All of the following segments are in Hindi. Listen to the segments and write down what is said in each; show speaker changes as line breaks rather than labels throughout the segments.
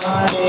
Hare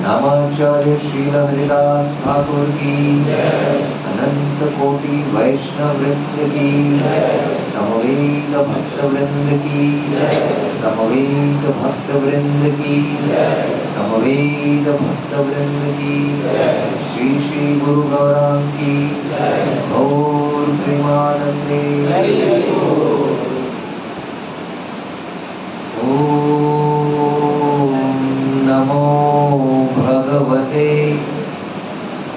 नामाचार्य श्रील हरिदास ठाकुर की अनंत कोटि वैष्णव वृंद की समवेत भक्त वृंद की समवेत भक्त वृंद की समवेत भक्त वृंद की श्री श्री गुरु गौरांग की गौर प्रेमानंदे नमो भगवते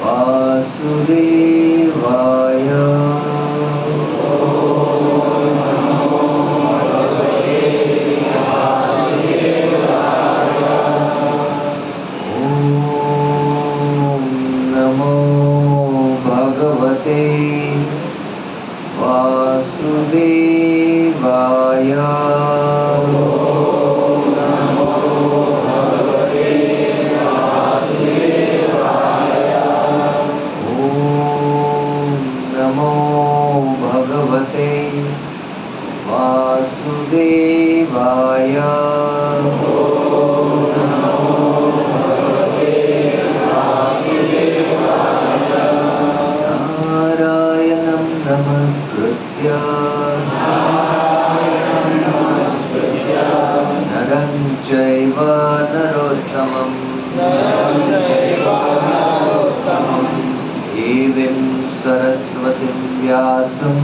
वासुदेवाय। नमो भगवते वासुदेवाय। वासुदेवाय। नारायणं नमस्कृत्य नरं चैव नरोत्तमं देवीं सरस्वतीं व्यासं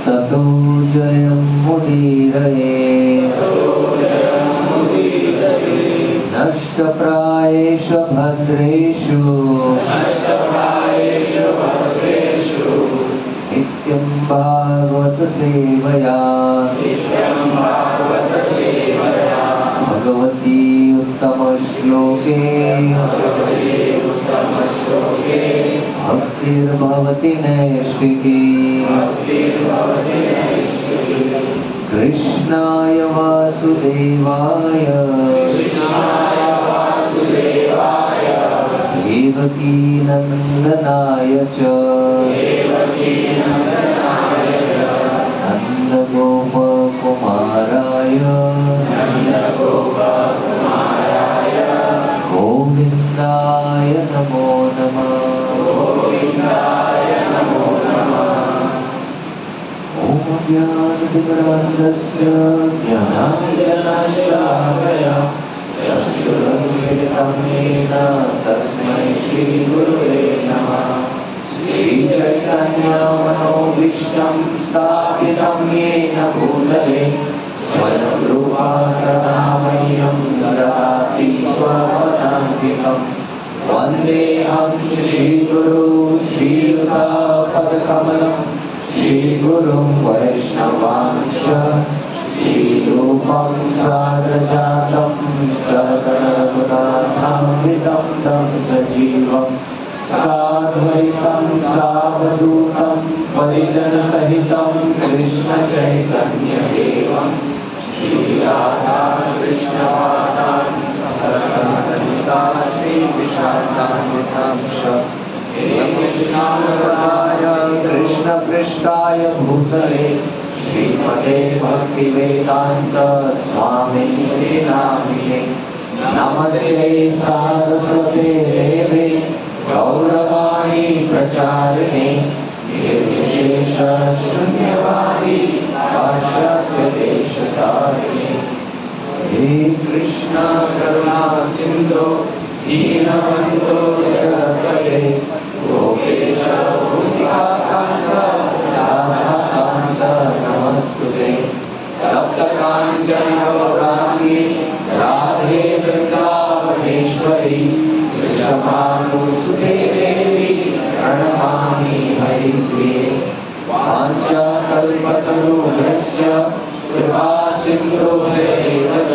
ततो जयमुदीरये। नष्टप्रायेषु भद्रेषु नित्यं भागवत सेवया भगवती उत्तमश्लोके भक्तिर्भवति नैष्ठिकी। कृष्णाय वासुदेवाय देवकी नंदनाय च नंदगोप कुमाराय गोविंदाय नमो नमः। ओम ज्ञानतिमिरान्धस्य ज्ञानाञ्जनशलाकया चक्षुरुन्मिलितं येन तस्मै श्रीगुरुवे नमः। श्रीचैतन्यमनोभीष्टं स्थापितं येन भूतले स्वयं रूपा तदा मह्यं ददाति स्वयं वन्देऽहं श्रीगुरु श्रीयुतापदकमलं श्रीगुरुं वैष्णवांश्च श्रीरूपं साग्रजातं सकलगुणान्वितं तं सजीवम् साद्वैतं सावधूतं परिजनसहितं कृष्णचैतन्यदेवं श्रीराधा कृष्णपादान् सकलललिता श्रीविशाखान्वितांश्च हे कृष्णाय कृष्णपृष्ठाय भूतले श्रीमते भक्तिवेदान्त स्वामिने नामिने नमस्ते सारस्वते देवे गौरवाणी प्रचारिणे निर्विशेष शून्यवादी पाश्चात्यदेशतारिणे हे कृष्ण करुणा सिंधु दीनबन्धो जगत्पते गोपेश गोपिकान्त राधाकान्त नमस्तुते तप्तकाञ्चन गौराङ्गी राधे वृन्दावनेश्वरी वृषभानुसुते देवी प्रणमामि हरिप्रिये वाञ्छाकल्पतरुभ्यश्च कृपा सिन्धुभ्येव च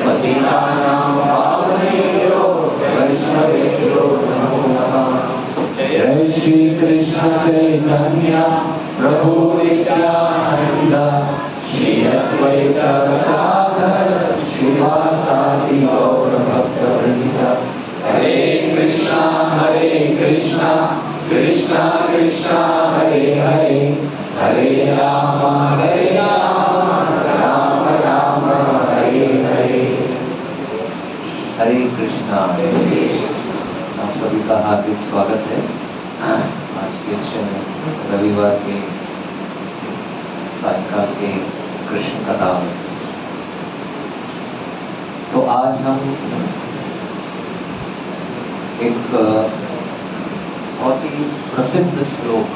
पतितानां पावनेभ्यो वैष्णवेभ्यो नमो नमः। जय श्री कृष्ण चैतन्य प्रभु नित्यानन्द श्री अद्वैत गदाधर श्रीवासादि गौरभक्तवृन्द। हरे कृष्णा कृष्णा कृष्णा हरे हरे हरे राम राम राम हरे हरे।
हरे कृष्णा। आप सभी का हार्दिक स्वागत है आज के रविवार के सायंकाल के कृष्ण कथा में। तो आज हम एक बहुत ही प्रसिद्ध श्लोक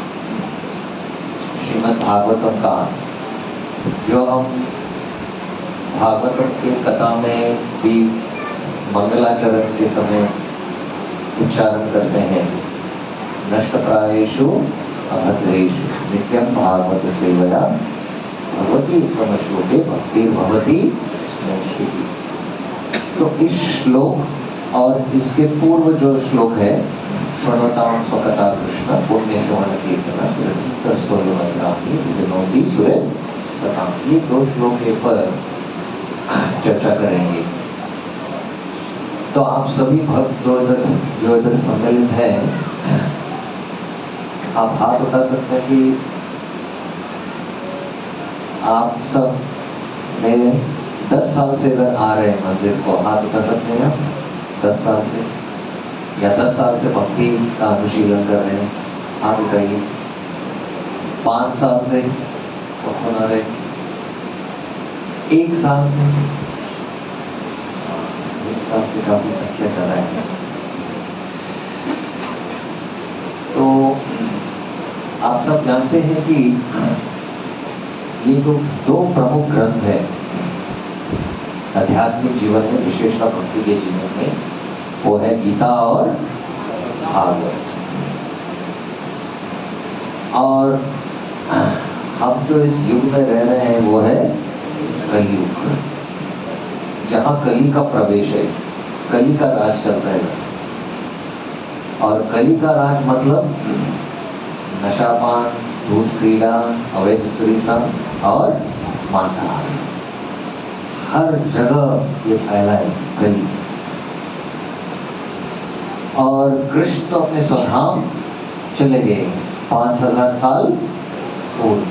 श्रीमद् भागवतम का, जो हम भागवतम की कथा में भी मंगलाचरण के समय उच्चारण करते हैं। नष्टप्रायेषु अभद्रेषु नित्यं भागवत सेवया भगवती उत्तम श्लोके भक्तिर्भवति नैष्ठिकी। तो इस श्लोक और इसके पूर्व जो श्लोक है, श्रृणोतां स्वकथा कृष्ण पुण्य श्रवण कीर्तन तस्तोयमग्राही विनोदी सुरेश सताम, ये दो श्लोक पर चर्चा करेंगे। तो आप सभी भक्त जो इधर सम्मिलित हैं, आप हाथ उठा सकते हैं कि आप सब मेरे 10 साल से इधर आ रहे हैं मंदिर को। हाथ उठा सकते हैं आप 10 साल से, या 10 साल से भक्ति का अनुशीलन कर रहे हैं, हाथ उठाइए। 5 साल से कौन आ रहे? 1 साल से? 1 साल से काफी संख्या ज्यादा है। तो आप सब जानते हैं कि ये जो 2 प्रमुख ग्रंथ है आध्यात्मिक जीवन में, विशेषतः भक्ति के जीवन में, वो है गीता और भागवत। और हम जो इस युग में रह रहे हैं वो है कलयुग, जहाँ कली का प्रवेश है, कली का राज चल रहा है। और कली का राज मतलब नशापान, दूध क्रीड़ा, अवैध स्त्री संग और मांसाहार, हर जगह ये फैला है कली। और कृष्ण तो अपने स्वधाम चले गए 5000 साल पूर्व।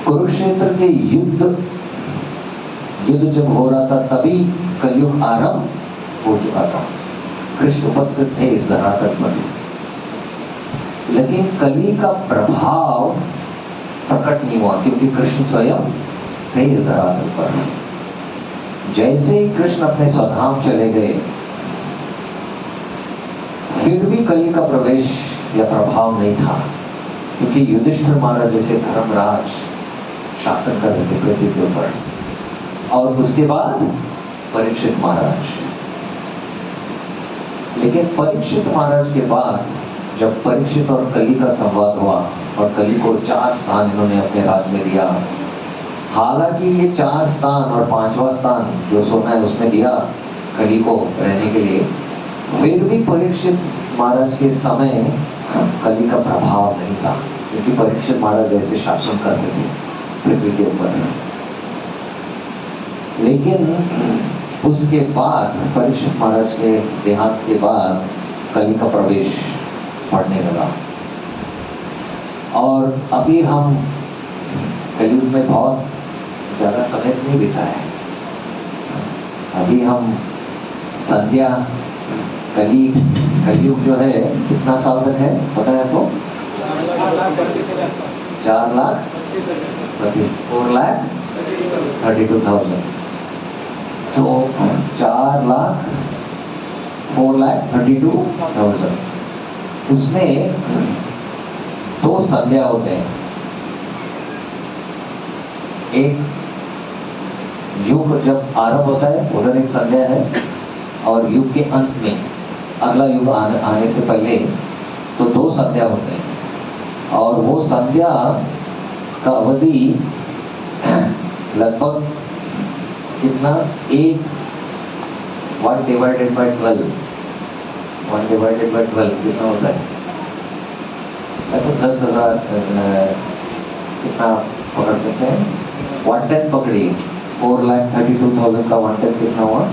कुरुक्षेत्र के युद्ध जब हो रहा था तभी कलयुग आरंभ हो चुका था। कृष्ण उपस्थित थे इस धरातल पर, लेकिन कली का प्रभाव प्रकट नहीं हुआ क्योंकि कृष्ण स्वयं थे इस धरातल पर। जैसे ही कृष्ण अपने स्वधाम चले गए, फिर भी कली का प्रवेश या प्रभाव नहीं था, क्योंकि युधिष्ठिर महाराज जैसे धर्मराज शासन कर रहे थे पृथ्वी के ऊपर, और उसके बाद परीक्षित महाराज। लेकिन परीक्षित महाराज के बाद जब परीक्षित और कली का संवाद हुआ और कली को 4 स्थान इन्होंने अपने राज में दिया, हालांकि ये 4 स्थान और 5वां स्थान जो सोना है उसमें दिया कली को रहने के लिए, फिर भी परीक्षित महाराज के समय कली का प्रभाव नहीं था, क्योंकि परीक्षित महाराज ऐसे शासन करते थे पृथ्वी के ऊपर। लेकिन उसके बाद परीक्षित महाराज के देहांत के बाद कली का प्रवेश बढ़ने लगा। और अभी हम कलयुग में बहुत ज़्यादा समय नहीं बिताया है। अभी हम संध्या कलयुग जो है कितना साल तक है पता है आपको? 4,32,000। तो 4,32,000 उसमें 2 संध्या होते हैं। एक युग जब आरंभ होता है उधर एक संध्या है, और युग के अंत में अगला युग आने से पहले तो 2 संध्या होते हैं। और वो संध्या का अवधि लगभग कितना 1 डिवाइडेड बाय 12 कितना होता है? लगभग 10,000 कितना पकड़ सकते हैं? 1/10 पकड़िए। 4,32,000 का 1/10 कितना हुआ?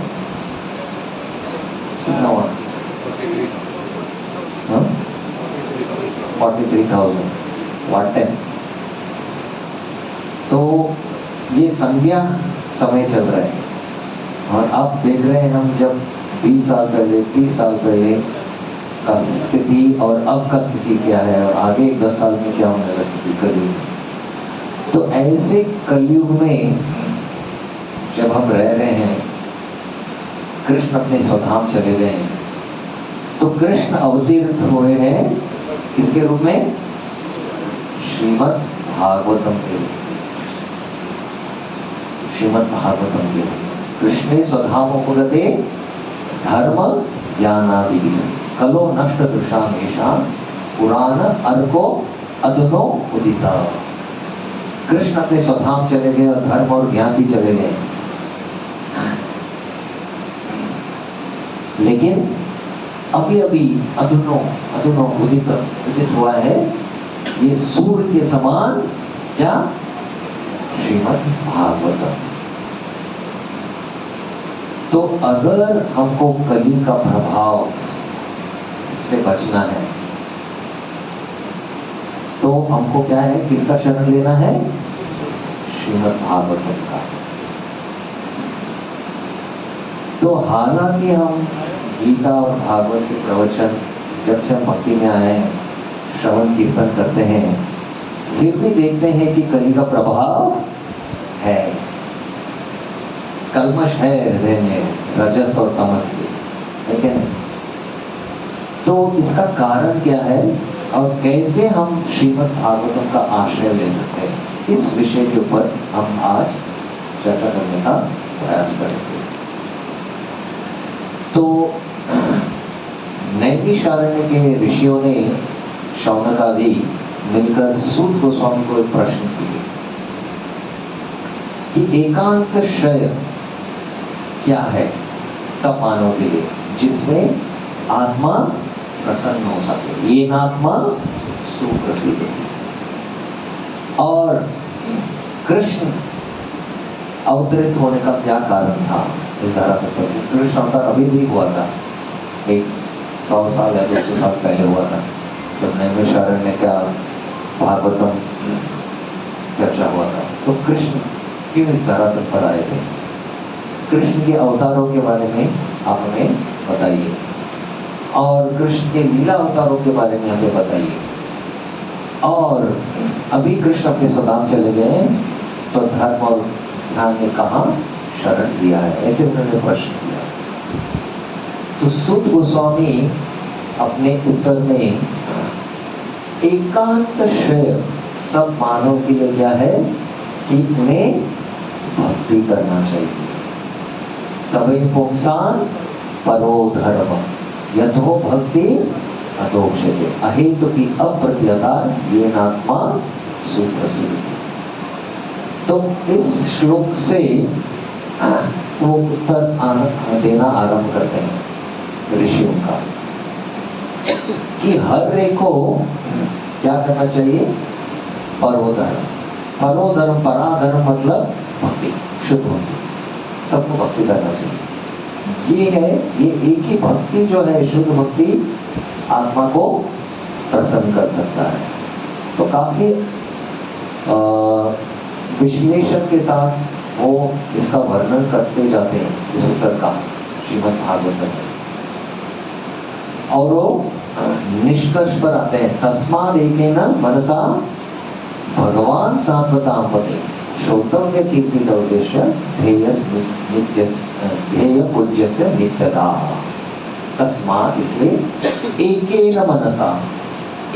43,000 1/10। तो ये संध्या समय चल रहा है। और अब देख रहे हैं हम, जब 20 साल पहले 30 साल पहले का स्थिति और अब का स्थिति क्या है, और आगे 10 साल में क्या होने वाला स्थिति कलयुग। तो ऐसे कलयुग में जब हम रह रहे हैं, कृष्ण अपने स्वधाम चले गए हैं, तो कृष्ण अवतीर्थ हुए हैं किसके रूप में? श्रीमद् भागवतम के रूप। श्रीमद् भागवतम के रूप। कृष्णे स्वधामोपगते धर्म ज्ञानादि कलो नष्ट दृशामेशा पुराण अर्को अधुनो उदिता। कृष्ण अपने स्वधाम चले गए और धर्म और ज्ञान भी चले गए। लेकिन अभी अधुनो उदित हुआ है ये सूर्य के समान, क्या? श्रीमद् भागवतम। तो अगर हमको कली का प्रभाव से बचना है तो हमको क्या है, किसका शरण लेना है? श्रीमद् भागवतम का। तो हालांकि हम गीता और भागवत के प्रवचन जब से हम भक्ति में आए हैं, श्रवण कीर्तन करते हैं, फिर भी देखते हैं कि कली का प्रभाव है, कल्मश है हृदय में, रजस और तमस के, ठीक है? तो इसका कारण क्या है और कैसे हम श्रीमद् भागवतम का आश्रय ले सकते हैं, इस विषय के ऊपर हम आज चर्चा करने का प्रयास करेंगे। तो नैमिषारण्य के ऋषियों ने शौनक आदि मिलकर सूत गोस्वामी को एक प्रश्न किए कि एकांत श्रेय क्या है सब मानव के लिए, जिसमें आत्मा प्रसन्न हो सके, ये आत्मा सुप्रसिद्ध। और कृष्ण अवतरित होने का क्या कारण था इस धरा पर? कृष्ण अवतार अभी भी हुआ था, एक 100 साल या 200 साल पहले हुआ था, जब नैमिषारण्य का भागवतम चर्चा हुआ था। तो कृष्ण क्यों इस धरातल पर आए थे? कृष्ण के अवतारों के बारे में आप हमें बताइए, और कृष्ण के लीला अवतारों के बारे में हमें बताइए। और अभी कृष्ण अपने स्वधाम चले गए, तो धर्म और ज्ञान ने कहाँ शरण लिया है, ऐसे उन्होंने प्रश्न किया। तो सूत गोस्वामी अपने उत्तर में एकांत श्रेय सब मानव के लिए क्या है कि उन्हें भक्ति करना चाहिए। सबै पुंसान परो धर्म, यथो भक्ति अतोक्षते अहेतु की अप्रतिहता ये नात्मा सुप्रसिद्ध। तो इस श्लोक से वो उत्तर देना आरंभ करते हैं ऋषियों का कि हर एक को क्या करना चाहिए, परोधर्म। परोधर्म पराधर्म मतलब भक्ति, शुद्ध भक्ति, सबको भक्ति करना चाहिए। ये है, ये एक ही भक्ति जो है, शुद्ध भक्ति आत्मा को प्रसन्न कर सकता है। तो काफी विश्लेषण के साथ वो इसका वर्णन करते जाते हैं इस उत्तर का श्रीमद् भागवत में, और वो निष्कर्ष पर आते हैं। तस्माद एकेन मनसा भगवान सात्वतां पति श्रोतव्य कीर्तितव्यस्य ध्येय पूज्यस्य नित्यता। तस्माद इसलिए एकेन मनसा,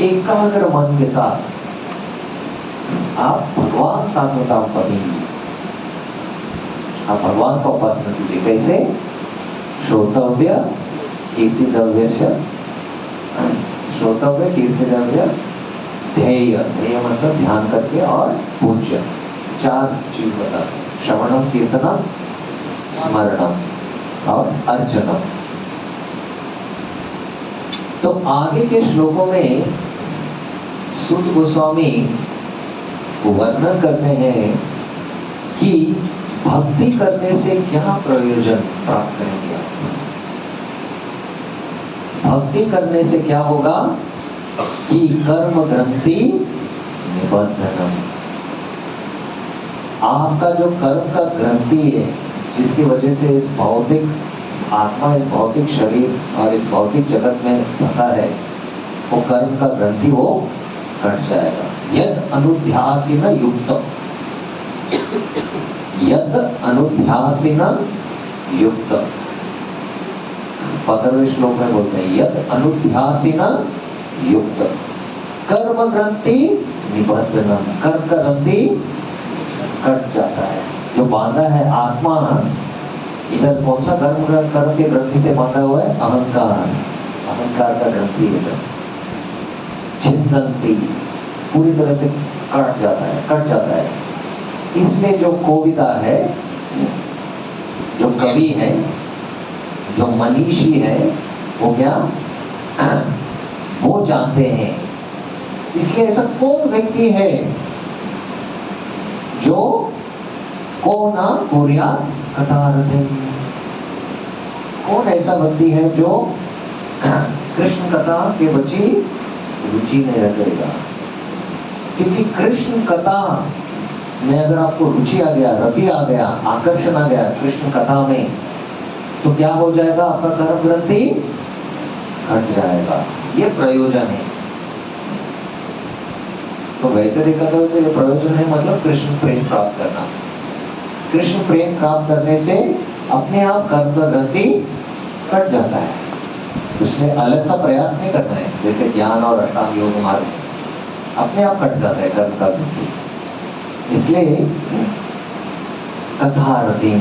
एकाग्र मन के साथ आप भगवान सात्वतां पति, आप भगवान को उपासना कीजिए। कैसे? श्रोतव्य कीर्तितव्यस्य, श्रोतव्य कीर्तितव्य ध्येय, ध्येय मतलब ध्यान करके, और पूज्य, चार चीज बता, श्रवणम कीर्तनम स्मरणम और अर्चनम। तो आगे के श्लोकों में सूत गोस्वामी वर्णन करते हैं कि भक्ति करने से क्या प्रयोजन प्राप्त करेंगे आप। भक्ति करने से क्या होगा कि कर्म ग्रंथि निबंधनम, आपका जो कर्म का ग्रंथि है, जिसकी वजह से इस भौतिक आत्मा, इस भौतिक शरीर और इस भौतिक जगत में फंसा है, वो कर्म का ग्रंथि वो कट जाएगा। यद अनुध्यासिन युक्त, यद अनुध्यासिन युक्त, 15वें श्लोक में बोलते हैं यद अनुध्यासिन युक्त कर्म ग्रंथि निबंधनम, कर्म का ग्रंथि कट जाता है। जो बांधा है आत्मा, इधर कौन सा कर्म के ग्रंथि से बांधा हुआ है? अहंकार, अहंकार का ग्रंथि इधर छिन्नन्ति, पूरी तरह से कट जाता है, कट जाता है। इसलिए जो कविता है, जो कवि है, जो मनीषी है, वो क्या वो जानते हैं। इसलिए ऐसा कौन व्यक्ति है जो को ना कुर्यात कथारथिं, कौन ऐसा व्यक्ति है जो कृष्ण कथा के बची रुचि नहीं रखेगा। क्योंकि कृष्ण कथा में अगर आपको रुचि आ गया, रति आ गया, आकर्षण आ गया कृष्ण कथा में, तो क्या हो जाएगा? आपका कर्म ग्रंथि घट जाएगा। ये प्रयोजन है। तो वैसे देखा तो ये प्रयोजन है, मतलब कृष्ण प्रेम प्राप्त करना। कृष्ण प्रेम प्राप्त करने से अपने आप कर्म का ग्रंथि कट जाता है। उसमें अलग सा प्रयास नहीं करना है, जैसे ज्ञान और अष्टांग योग मार्ग, अपने आप कट जाता है कर्म का ग्रंथि। इसलिए कथारथिं,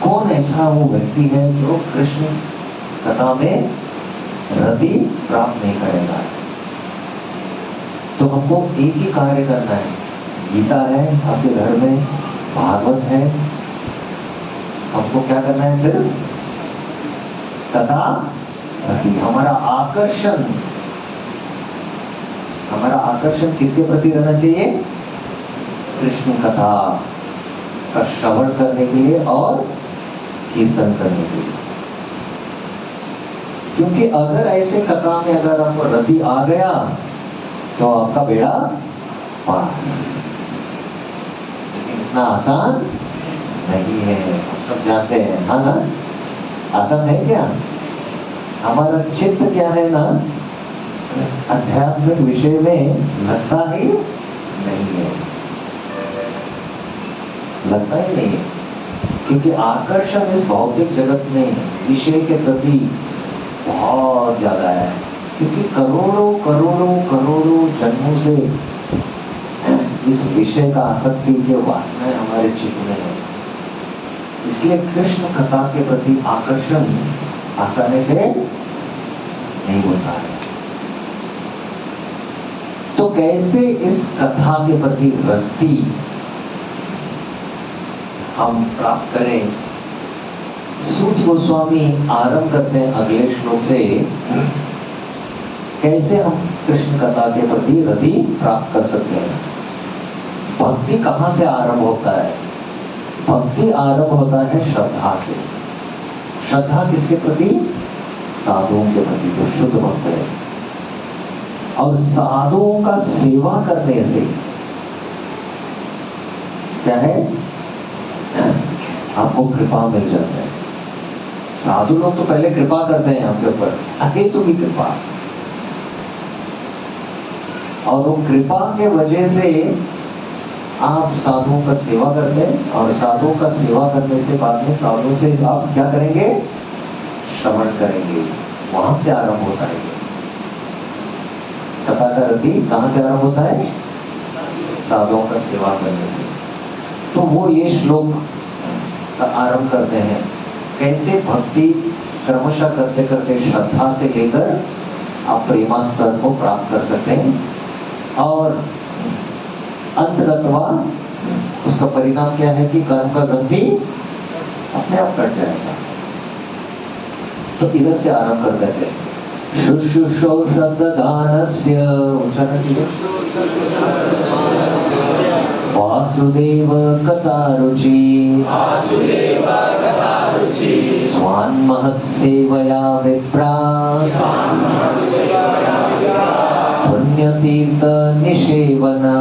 कौन ऐसा वो व्यक्ति है जो कृष्ण कथा में रति प्राप्त नहीं करेगा। तो हमको एक ही कार्य करना है। गीता है आपके घर में, भागवत है, हमको क्या करना है? सिर्फ कथा रति। हमारा आकर्षण किसके प्रति रहना चाहिए? कृष्ण कथा का श्रवण करने के लिए और कीर्तन करने के लिए। क्योंकि अगर ऐसे कथा में अगर आपको रति आ गया तो आपका बेड़ा पार। लेकिन इतना आसान नहीं है, हम सब जानते हैं। हाँ ना, आसान है क्या? हमारा चित्त क्या है ना, आध्यात्मिक विषय में लगता ही नहीं है, लगता ही नहीं है। क्योंकि आकर्षण इस भौतिक जगत में विषय के प्रति बहुत ज्यादा है। क्योंकि करोड़ों करोड़ों करोड़ों जन्मों से इस विषय का आसक्ति के वासनाएं हमारे चित्त में है। इसलिए कृष्ण कथा के प्रति आकर्षण आसानी से नहीं होता है। तो कैसे इस कथा के प्रति रति हम प्राप्त करें? सूत गोस्वामी आरंभ करते हैं अगले श्लोक से, कैसे हम कृष्ण कथा के प्रति रति प्राप्त कर सकते हैं। भक्ति कहां से आरंभ होता है? भक्ति आरंभ होता है श्रद्धा से। श्रद्धा किसके प्रति? साधुओं के प्रति, जो शुद्ध भक्त है। और साधुओं का सेवा करने से क्या है? आपको कृपा मिल जाता है। साधु लोग तो पहले कृपा करते हैं आपके ऊपर, अहेतु की कृपा, और वो कृपा के वजह से आप साधुओं का सेवा करते हैं, और साधुओं का सेवा करने से बाद में साधुओं से आप क्या करेंगे? श्रवण करेंगे। वहां से आरंभ होता है कथा का रति। कहां से आरंभ होता है? साधुओं का सेवा करने से। तो वो ये श्लोक का आरंभ करते हैं, कैसे भक्ति क्रमशः करते करते श्रद्धा से लेकर आप प्रेमा स्तर को प्राप्त कर सकते हैं, और अंतगतवा उसका परिणाम क्या है कि कर्म का ग्रंथि अपने आप कट जाएगा। तो इधर से आरंभ कर देते हैं। शुश्रूषो शब्ददानस्य वासुदेव कथारुचि स्वान्महत्सेवया विप्रा पुण्यतीर्थ निषेवना।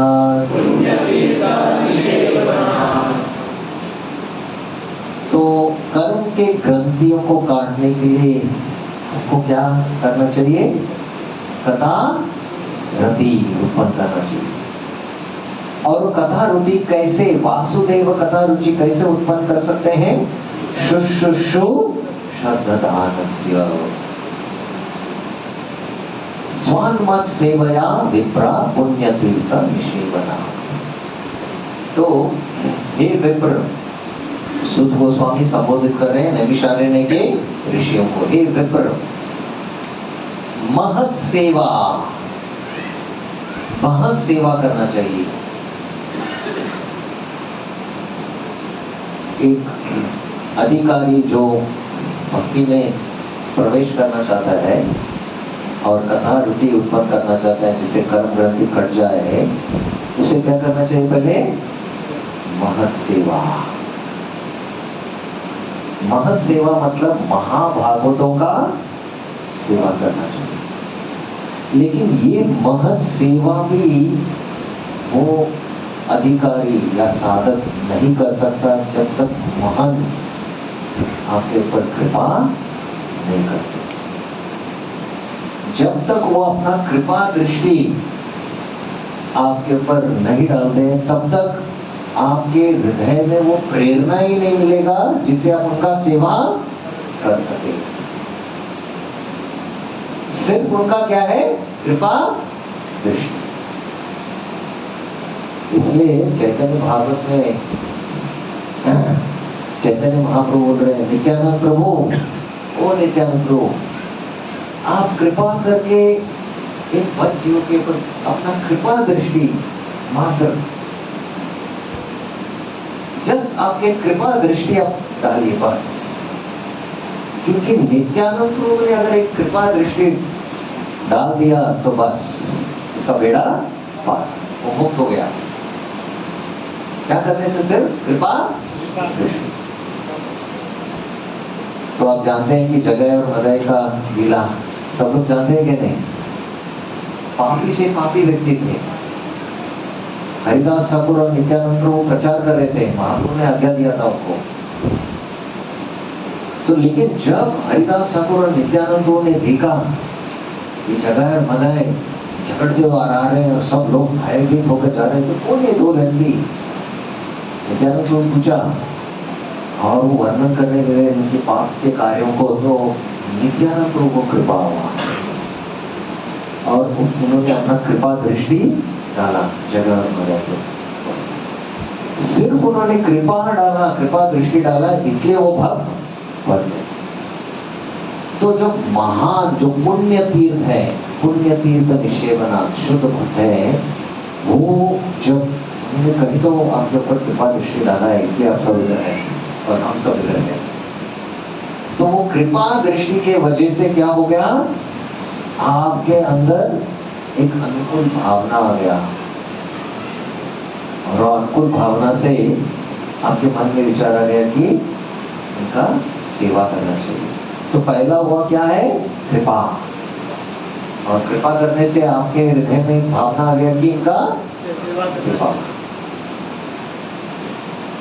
तो कर्म के ग्रंथियों को काटने के लिए आपको क्या करना चाहिए? कथा रति उत्पन्न करना चाहिए। और कथा रुचि कैसे, वासुदेव कथा रुचि कैसे उत्पन्न कर सकते हैं? शुश्रूषु शब्ददानस्य स्वान्मत सेवया विप्रा पुण्यतीर्थ निषेवना। तो हे विप्र, सूत गोस्वामी संबोधित कर रहे हैं नैमिषारण्य के ऋषियों को। हे विप्र, महत सेवा, महत सेवा करना चाहिए। एक अधिकारी जो भक्ति में प्रवेश करना चाहता है और कथा रुचि उत्पन्न करना चाहता है, जिसे कर्म ग्रंथि कट जाए, उसे क्या करना चाहिए? पहले महत सेवा। महत सेवा मतलब महाभागवतों का सेवा करना चाहिए। लेकिन ये महत सेवा भी वो अधिकारी या साधक नहीं कर सकता जब तक महान आपके ऊपर कृपा नहीं करते। जब तक वो अपना कृपा दृष्टि आपके ऊपर नहीं डालते, तब तक आपके हृदय में वो प्रेरणा ही नहीं मिलेगा जिससे आप उनका सेवा कर सके। सिर्फ उनका क्या है? कृपा दृष्टि। इसलिए चैतन्य भागवत में चैतन्य महाप्रभु बोल रहे हैं, नित्यानंद प्रभु, ओ नित्यानंद प्रभु, आप कृपा करके इन बच्चियों के ऊपर अपना कृपा दृष्टि मात्र, जस्ट आपके कृपा दृष्टि आप डालिए बस। क्योंकि नित्यानंद प्रभु ने अगर एक कृपा दृष्टि डाल दिया तो बस इसका बेड़ा पार, वो मुक्त हो गया। क्या करने से? सिर्फ कृपा दृष्टि। तो आप जानते हैं कि जगह और मदय का लीला सब लोग जानते हैं कि नहीं? पापी से पापी व्यक्ति थे। हरिदास ठाकुर और नित्यानंद प्रभु प्रचार कर रहे थे, महाप्रभु ने आज्ञा दिया था उनको। तो लेकिन जब हरिदास ठाकुर और नित्यानंद प्रभु ने देखा ये जगह और मदय झगड़ते हुए आ रहे हैं और सब लोग भयभीत होकर जा रहे हैं, तो कौन ये दो लड़की? नित्यानंद प्रभु पूछा और वो वर्णन करने लगे उनके पाप के कार्यों को। तो नित्यानंद प्रभु को कृपा हुआ और उन्होंने अपना कृपा दृष्टि डाला जगह और मदय को। सिर्फ उन्होंने कृपा डाला, कृपा दृष्टि डाला, इसलिए वो भक्त बन गए। तो जो महान, जो पुण्य तीर्थ है, पुण्य तीर्थ निषेवना शुद्ध भक्त है, वो जब हमने कहीं तो आपके ऊपर कृपा दृष्टि डाला है, इसलिए आप सब इधर हैं और हम सब इधर हैं। तो वो कृपा दृष्टि के वजह से क्या हो गया, आपके अंदर एक अनुकूल भावना आ गया, और अनुकूल भावना से आपके मन में विचार आ गया कि उनका सेवा करना चाहिए। तो पहला हुआ क्या है, कृपा, और कृपा करने से आपके हृदय में एक भावना आ गया कि इनका सेवा।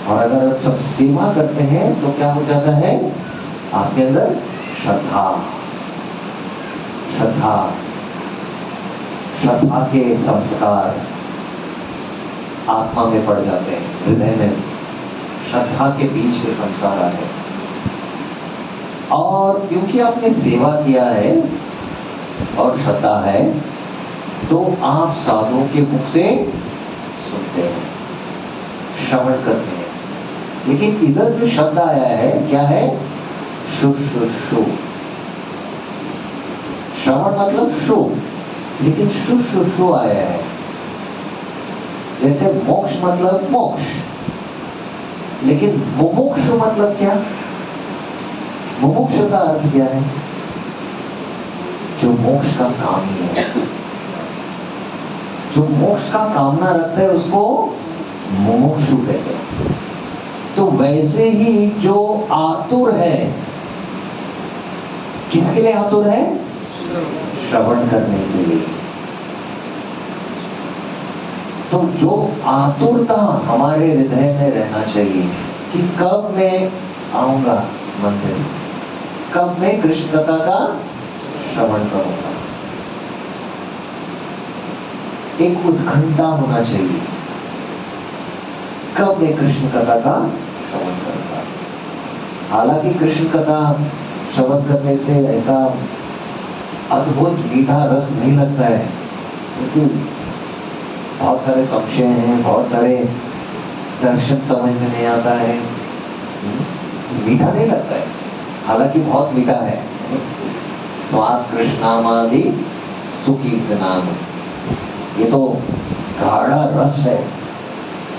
और अगर आप सब सेवा करते हैं तो क्या हो जाता है, आपके अंदर श्रद्धा, श्रद्धा, श्रद्धा के संस्कार आत्मा में पड़ जाते हैं, हृदय में श्रद्धा के बीच के संस्कार आ गए। और क्योंकि आपने सेवा किया है और श्रद्धा है, तो आप साधुओं के मुख से सुनते हैं, श्रवण करते हैं। लेकिन इधर जो शब्द आया है क्या है, शुश्रूषु। श्रवण मतलब शु, लेकिन शुश्रूषु आया है। जैसे मोक्ष मतलब मोक्ष, लेकिन मुमुक्षु मतलब क्या, मुमुक्षु का अर्थ क्या है, जो मोक्ष का कामी है, जो मोक्ष का कामना रखता है उसको मुमुक्षु कहते हैं। तो वैसे ही जो आतुर है, किसके लिए आतुर है, श्रवण करने के लिए। तो जो आतुरता हमारे हृदय में रहना चाहिए कि कब मैं आऊंगा मंदिर, कब मैं कृष्ण कथा का श्रवण करूंगा, एक उत्कंठा होना चाहिए, कब मैं कृष्ण कथा का श्रवण करूंगा। हालांकि कृष्ण कथा श्रवण करने से ऐसा अद्भुत मीठा रस नहीं लगता है, क्योंकि बहुत सारे संशय हैं, बहुत सारे दर्शन समझ में नहीं आता है, मीठा नहीं लगता है। हालांकि बहुत मीठा है, स्वाद कृष्णामादि सुकीर्तनाम, ये तो गाढ़ा रस है,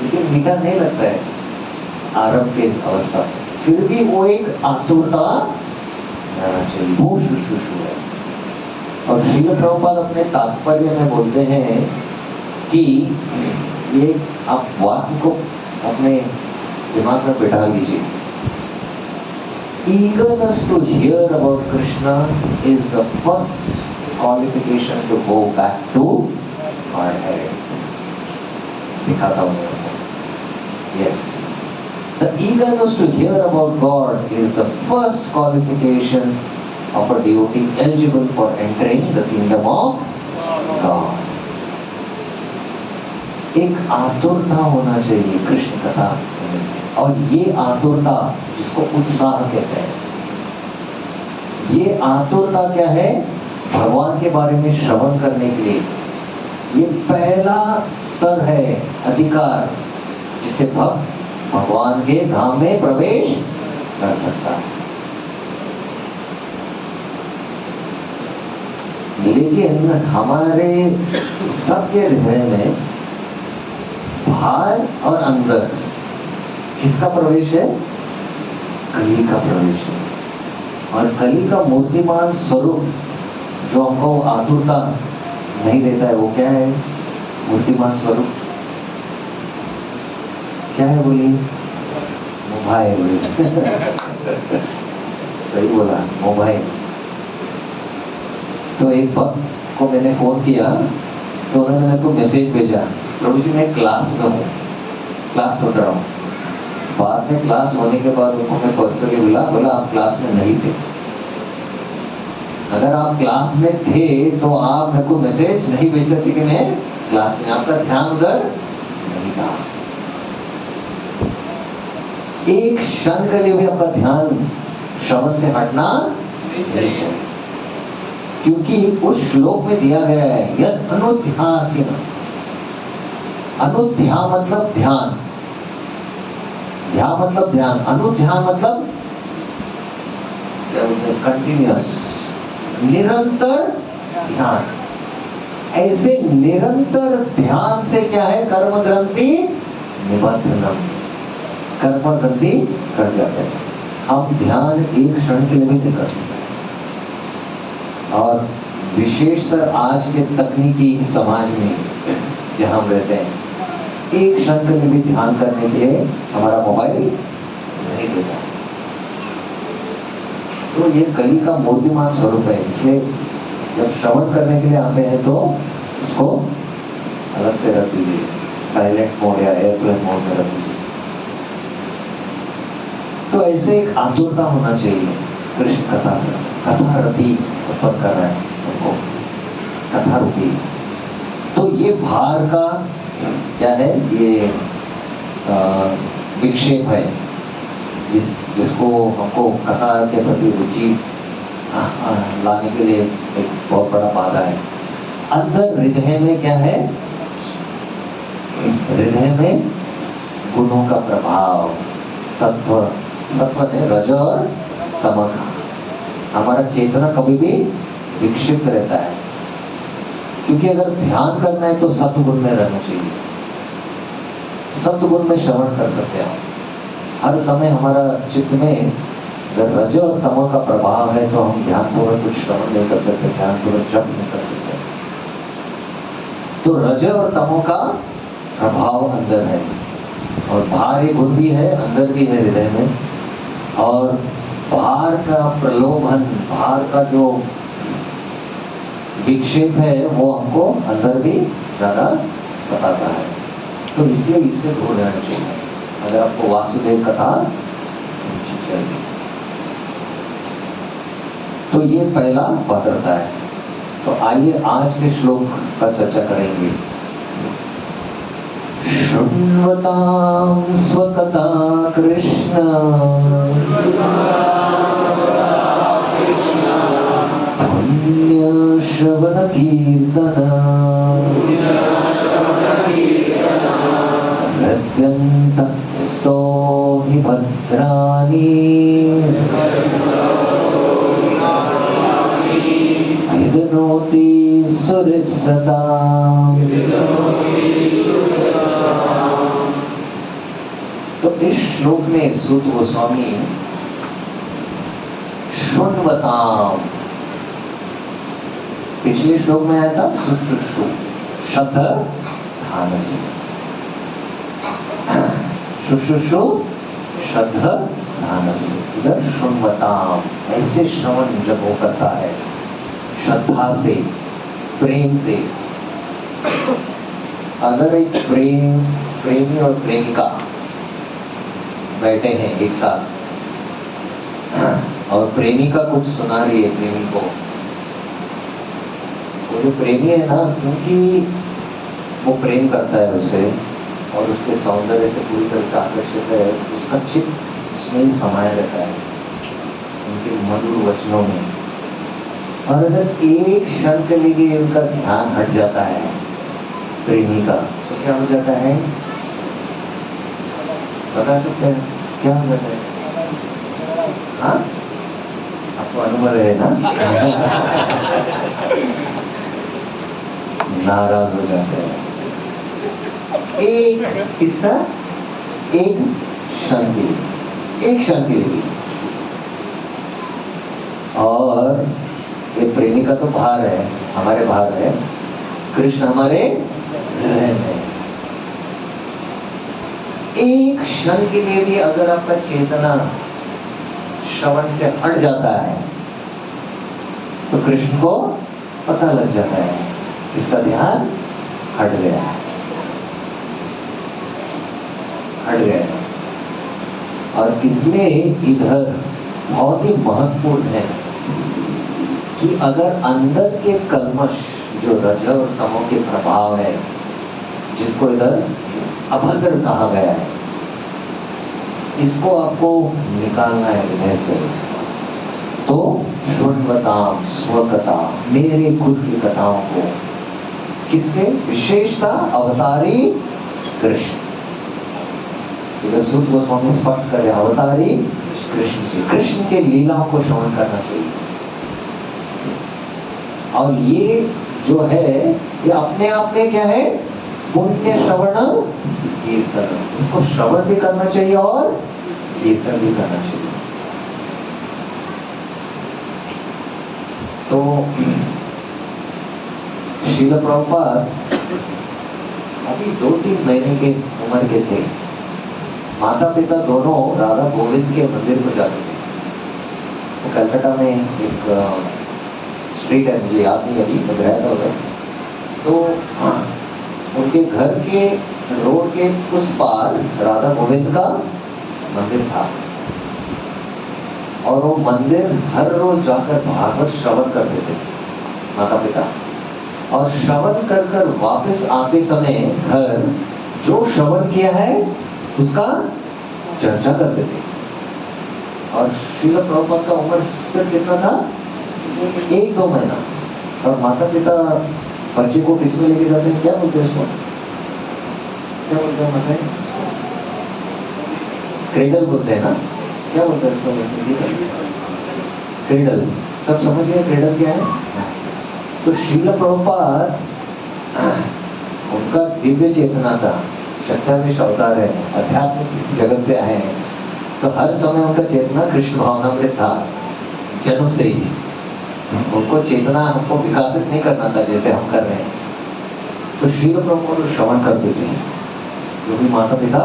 लेकिन मीठा नहीं लगता है आरंभ के अवस्था। फिर भी वो एक आतुरता रहना चाहिए, वो शुश्रूषु है। और श्रील प्रभुपाद अपने तात्पर्य में बोलते हैं कि ये आप वाक्य को अपने दिमाग में बैठा लीजिए। Eagerness to hear about Krishna is the first qualification to go back to Godhead. दिखाता हूँ मैं आपको। Yes, the eagerness to hear about God is the first qualification of a devotee eligible for entering the kingdom of God. एक आतुरता होना चाहिए कृष्ण कथा, और ये आतुरता जिसको उत्साह कहते हैं, ये आतुरता क्या है, भगवान के बारे में श्रवण करने के लिए ये पहला स्तर है, अधिकार, जिसे भक्त भगवान के धाम में प्रवेश कर सकता है। लेकिन हमारे सबके हृदय में बाहर और अंदर किसका प्रवेश है, कली का प्रवेश है। और कली का मूर्तिमान स्वरूप जो हमको आतुरता नहीं देता है, वो क्या है, मूर्तिमान स्वरूप क्या है, बोलिए, मोबाइल। सही बोला, मोबाइल। तो एक भक्त को मैंने फोन किया, तो उन्होंने मेरे को मैसेज भेजा, प्रभु जी मैं क्लास में हूँ, क्लास सुन रहा हूँ। बाद में क्लास होने के बाद उनको मैं पर्सनली बोला आप क्लास में नहीं थे। अगर आप क्लास में थे तो आप मेरे को मैसेज नहीं भेज सकते कि मैं क्लास में, आपका ध्यान उधर नहीं था। एक क्षण के लिए भी आपका ध्यान श्रवण से हटना नहीं चाहिए, क्योंकि उस श्लोक में दिया गया है यद अनुध्यासीन, अनुध्या मतलब ध्यान, ध्यान मतलब ध्यान, अनुध्यान मतलब क्या बोलते हैं, कंटिन्यूअस, निरंतर ध्यान। ऐसे निरंतर ध्यान से क्या है, कर्म ग्रंथि निबद्धनम, कर्म ग्रंथि कट जाते हैं। हम ध्यान एक क्षण के लिए भी नहीं कर सकते। और विशेषतर आज के तकनीकी समाज में जहां हम रहते हैं, एक क्षण के लिए भी ध्यान करने के लिए हमारा मोबाइल नहीं देता। तो ये कली का मूर्तिमान स्वरूप है। इसलिए जब श्रवण करने के लिए आते हैं तो उसको अलग से रख दीजिए, साइलेंट मोड या एयरप्लेन मोड में रख दीजिए। तो ऐसे एक आतुरता होना चाहिए कृष्ण कथा से। कथा रति उत्पन्न कर रहा है उनको, कथा रुकी। तो ये भार का क्या है, ये विक्षेप है जिसको हमको कथा के प्रति रुचि लाने के लिए एक बहुत बड़ा बाधा है। अंदर हृदय में क्या है, हृदय में गुणों का प्रभाव, सत्व, सत्व है रज और तम का। हमारा चेतना कभी भी विक्षिप्त रहता है, क्योंकि अगर ध्यान करना है तो सत्वगुण में रहना चाहिए। सत्वगुण में श्रवण कर सकते हैं। हर समय हमारा चित्त में अगर रज और तमो का प्रभाव है तो हम ध्यानपूर्वक कुछ श्रवण नहीं कर सकते, ध्यानपूर्वक जप नहीं कर सकते। तो रज और तमो का प्रभाव अंदर है, और बाहरी गुण भी है, अंदर भी है हृदय में। और बाहर का प्रलोभन, बाहर का जो विक्षेप है वो हमको अंदर भी ज्यादा सताता है। तो इसलिए इससे दूर रहना चाहिए। अगर आपको वासुदेव कथा चाहिए तो ये पहला पात्रता है। तो आइए आज के श्लोक का चर्चा करेंगे। शृण्वतां स्वकथा कृष्ण पुण्य श्रवण कीर्तन हृद्यन्तस्तो हि भद्राणि विदनोति सुहृत्सताम्। तो इस श्लोक में सूत गोस्वामी शृण्वताम, पिछले श्लोक में आया था शुश्रूषु शब्द ध्यानस्य, शुश्रूषु शब्द ध्यानस्य। इधर शृण्वताम, ऐसे श्रवण जब वो करता है श्रद्धा से, प्रेम से। अगर एक प्रेमी और प्रेमिका बैठे हैं एक साथ और प्रेमिका कुछ सुना रही है प्रेमी को, वो जो प्रेमी है ना, क्योंकि वो प्रेम करता है उसे और उसके सौंदर्य से पूरी तरह से आकर्षित है, उसका चित्त उसमें ही समाया रहता है, उनके मधुर वचनों में। और अगर एक क्षण के लिए उनका ध्यान हट जाता है प्रेमी का, तो क्या हो जाता है, बता सकते हैं क्या हो जाता है? हाँ, आपको अनुभव है ना? नाराज हो जाते हैं। एक किसका, एक क्षण के लिए, एक क्षण के लिए। और ये प्रेमिका तो बाहर है, हमारे बाहर है, कृष्ण हमारे हृदय में। एक क्षण के लिए भी अगर आपका चेतना श्रवण से हट जाता है तो कृष्ण को पता लग जाता है इसका ध्यान हट गया है, हट गया। और इसमें इधर बहुत ही महत्वपूर्ण है कि अगर अंदर के कल्मश जो रज और तमो के प्रभाव है, जिसको इधर अभद्र कहा गया है, इसको आपको निकालना है हृदय से। तो शृण्वताम स्वकथा, मेरे खुद की कथाओं को, किसके, विशेषता अवतारी कृष्ण। इधर सूत गोस्वामी स्पष्ट कर रहे, अवतारी कृष्ण के लीलाओं को श्रवण करना चाहिए। और ये जो है ये अपने आप में क्या है, पुण्य श्रवण कीर्तन। इसको श्रवण भी करना चाहिए और कीर्तन भी करना चाहिए। तो श्रील प्रभुपाद अभी 2-3 महीने के उम्र के थे। माता पिता दोनों राधा गोविंद के मंदिर को जाते थे। तो कलकत्ता में एक स्ट्रीट है, मुझे याद नहीं अभी, मैं गया था उधर। तो उनके घर के रोड के उस पार राधा गोविंद का मंदिर था और वो मंदिर हर रोज जाकर भागवत श्रवण करते थे माता पिता। और श्रवण कर कर वापस आते समय घर जो श्रवण किया है उसका चर्चा करते थे। और श्रील प्रभुपाद का उम्र सिर्फ कितना था, 1-2 महीना। और माता पिता बच्चे को किस में लेके जाते हैं, क्या बोलते हैं उसको, क्या बोलते हैं माता, क्रेडल बोलते हैं ना, क्या बोलते हैं उसको, क्रेडल। सब समझ गए क्रेडल क्या है। तो श्रील प्रभुपाद उनका दिव्य चेतना था, शक्तिवेश अवतार है, आध्यात्मिक जगत से आए हैं। तो हर समय उनका चेतना कृष्ण भावनामृत था जन्म से ही। उनको चेतना हमको विकसित नहीं करना था जैसे हम कर रहे हैं। तो श्रील प्रभुपाद श्रवण करते थे जो भी माता पिता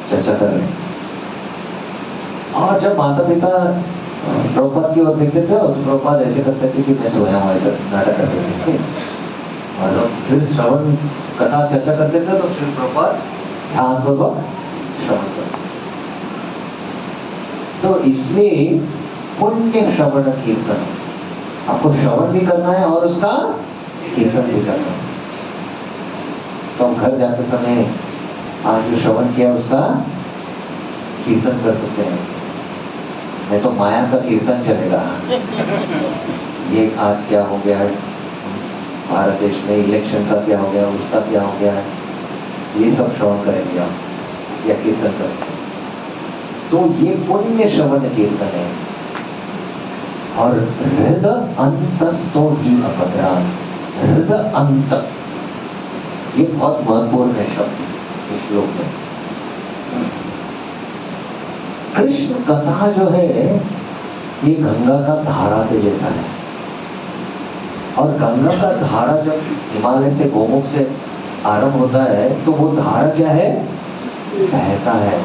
चर्चा कर रहे हैं। और जब माता पिता प्रभुपाद की ओर देखते थे तो प्रभुपाद ऐसे करते थे कि मैं सोया हूँ, ऐसा नाटक करते थे। और जब फिर श्रवण कथा चर्चा करते थे तो श्री प्रभुपाद ध्यानपूर्वक श्रवण करते। तो इसलिए पुण्य श्रवण कीर्तन, आपको श्रवण भी करना है और उसका कीर्तन भी करना है। तो हम घर जाते समय आज जो श्रवण किया उसका कीर्तन कर सकते हैं। नहीं तो माया का कीर्तन चलेगा। ये आज क्या हो गया है भारत देश में, इलेक्शन का क्या हो गया, उसका क्या हो गया है, ये सब श्रवण करेंगे आप या कीर्तन करेंगे। तो ये पुण्य श्रवण कीर्तन है। और हृदय अंतस्तो ही अपराध, हृदय अंत, ये बहुत महत्वपूर्ण है शब्द इस श्लोक में। कृष्ण कथा जो है ये गंगा का धारा के जैसा है। और गंगा का धारा जब हिमालय से गोमुख से आरंभ होता है तो वो धारा क्या है, बहता है,